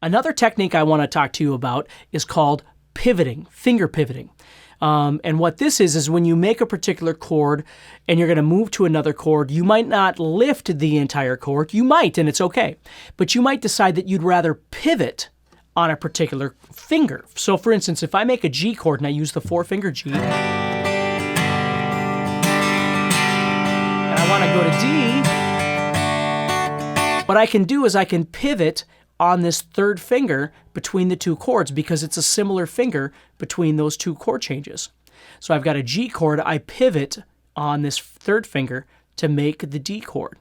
Another technique I want to talk to you about is called pivoting, finger pivoting. And what this is when you make a particular chord and you're going to move to another chord, you might not lift the entire chord. You might, and it's okay. But you might decide that you'd rather pivot on a particular finger. So for instance, if I make a G chord and I use the 4-finger G, and I want to go to D, what I can do is I can pivot on this 3rd finger between the 2 chords because it's a similar finger between those 2 chord changes. So I've got a G chord, I pivot on this 3rd finger to make the D chord.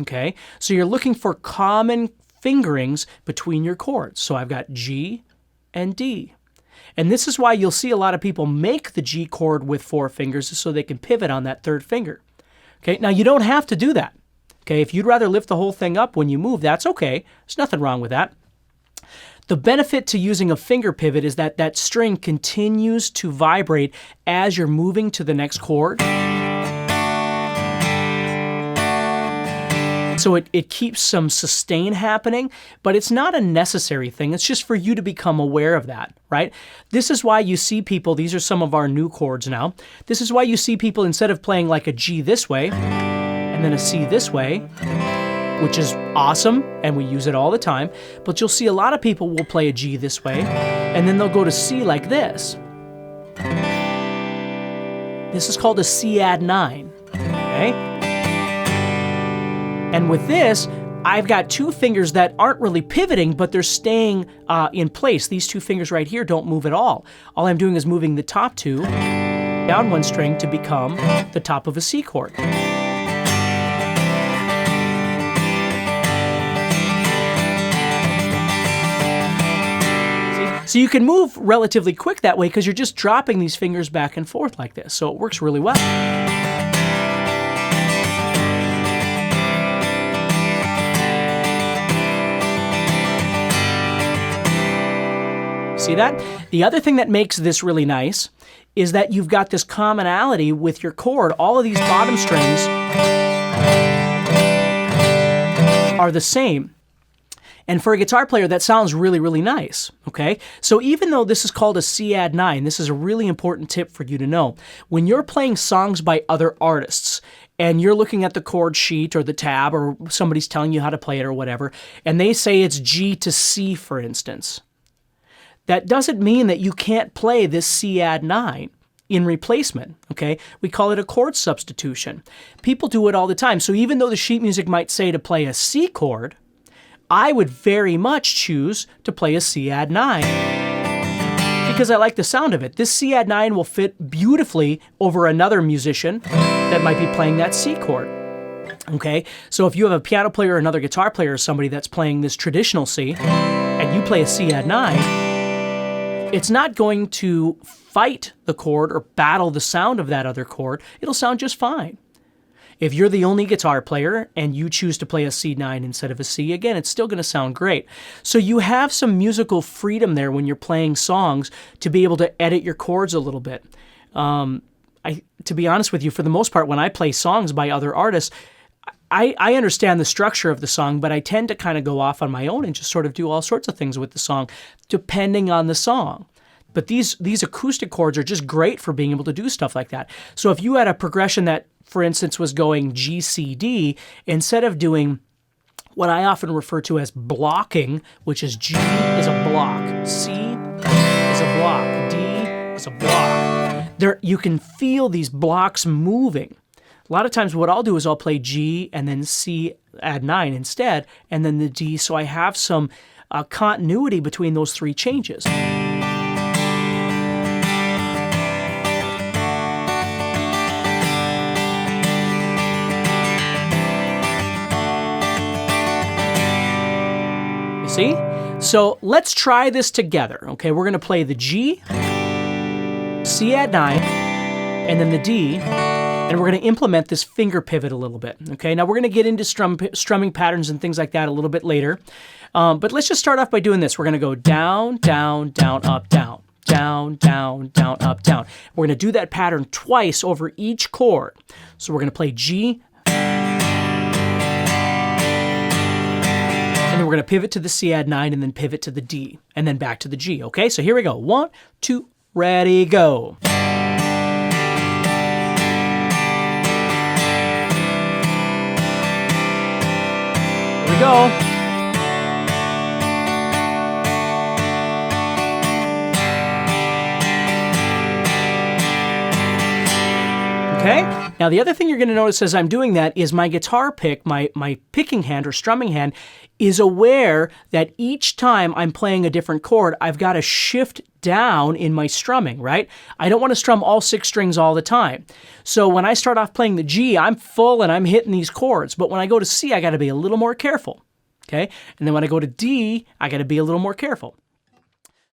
Okay, so you're looking for common fingerings between your chords. So I've got G and D. And this is why you'll see a lot of people make the G chord with 4 fingers so they can pivot on that 3rd finger. Okay, now you don't have to do that. Okay, if you'd rather lift the whole thing up when you move, that's okay. There's nothing wrong with that. The benefit to using a finger pivot is that that string continues to vibrate as you're moving to the next chord. So it keeps some sustain happening, but it's not a necessary thing. It's just for you to become aware of that, right? This is why you see people, these are some of our new chords now. This is why you see people, instead of playing like a G this way, and then a C this way, which is awesome, and we use it all the time, but you'll see a lot of people will play a G this way, and then they'll go to C like this. This is called a C add 9, okay? And with this, I've got 2 fingers that aren't really pivoting, but they're staying in place. These 2 fingers right here don't move at all. All I'm doing is moving the top 2 down 1 string to become the top of a C chord. So you can move relatively quick that way because you're just dropping these fingers back and forth like this. So it works really well. See that? The other thing that makes this really nice is that you've got this commonality with your chord. All of these bottom strings are the same. And for a guitar player, that sounds really, really nice, okay? So even though this is called a C add 9, this is a really important tip for you to know. When you're playing songs by other artists, and you're looking at the chord sheet or the tab, or somebody's telling you how to play it or whatever, and they say it's G to C, for instance, that doesn't mean that you can't play this C add 9 in replacement, okay? We call it a chord substitution. People do it all the time. So even though the sheet music might say to play a C chord, I would very much choose to play a C add 9 because I like the sound of it. This C add 9 will fit beautifully over another musician that might be playing that C chord. Okay, so if you have a piano player or another guitar player or somebody that's playing this traditional C and you play a C add 9, it's not going to fight the chord or battle the sound of that other chord. It'll sound just fine. If you're the only guitar player and you choose to play a C9 instead of a C, again, it's still going to sound great. So you have some musical freedom there when you're playing songs to be able to edit your chords a little bit. To be honest with you, for the most part, when I play songs by other artists, I understand the structure of the song, but I tend to kind of go off on my own and just sort of do all sorts of things with the song, depending on the song. But these acoustic chords are just great for being able to do stuff like that. So if you had a progression that, for instance, was going G, C, D, instead of doing what I often refer to as blocking, which is G is a block, C is a block, D is a block. There, you can feel these blocks moving. A lot of times what I'll do is I'll play G and then C add 9 instead, and then the D, so I have some continuity between those 3 changes. See? So let's try this together, okay? We're going to play the G, C add 9, and then the D, and we're going to implement this finger pivot a little bit, okay? Now we're going to get into strumming patterns and things like that a little bit later, but let's just start off by doing this. We're going to go down, down, down, up, down, down, down, down, up, down. We're going to do that pattern twice over each chord. So we're going to play G, and then we're going to pivot to the C add 9 and then pivot to the D and then back to the G, okay? So here we go. 1, 2, ready, go. Here we go. Okay? Now, the other thing you're going to notice as I'm doing that is my guitar pick, my picking hand or strumming hand, is aware that each time I'm playing a different chord, I've got to shift down in my strumming, right? I don't want to strum all 6 strings all the time. So when I start off playing the G, I'm full and I'm hitting these chords. But when I go to C, I got to be a little more careful, okay? And then when I go to D, I got to be a little more careful.